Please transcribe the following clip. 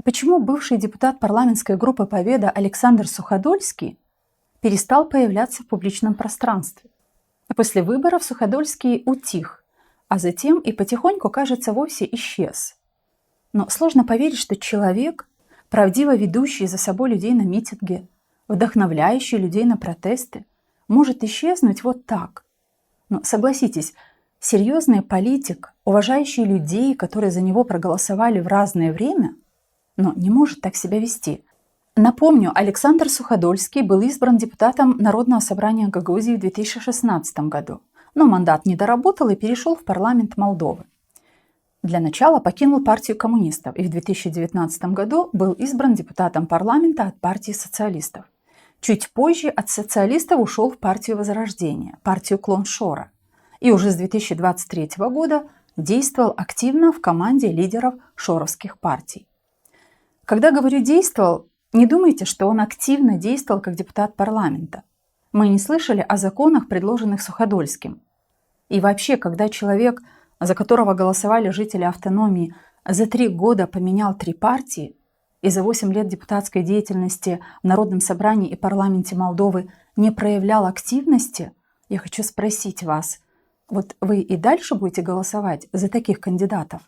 Почему бывший депутат парламентской группы «Победа» Александр Суходольский перестал появляться в публичном пространстве? После выборов Суходольский утих, а затем и потихоньку, кажется, вовсе исчез. Но сложно поверить, что человек, правдиво ведущий за собой людей на митинги, вдохновляющий людей на протесты, может исчезнуть вот так. Но согласитесь, серьезный политик, уважающий людей, которые за него проголосовали в разное время, но не может так себя вести. Напомню, Александр Суходольский был избран депутатом Народного собрания Гагаузии в 2016 году, но мандат не доработал и перешел в парламент Молдовы. Для начала покинул партию коммунистов и в 2019 году был избран депутатом парламента от партии социалистов. Чуть позже от социалистов ушел в партию Возрождения, партию Клон Шора, и уже с 2023 года действовал активно в команде лидеров шоровских партий. Когда говорю «действовал», не думайте, что он активно действовал как депутат парламента. Мы не слышали о законах, предложенных Суходольским. И вообще, когда человек, за которого голосовали жители автономии, за 3 года поменял 3 партии и за 8 лет депутатской деятельности в Народном собрании и парламенте Молдовы не проявлял активности, я хочу спросить вас, вот вы и дальше будете голосовать за таких кандидатов?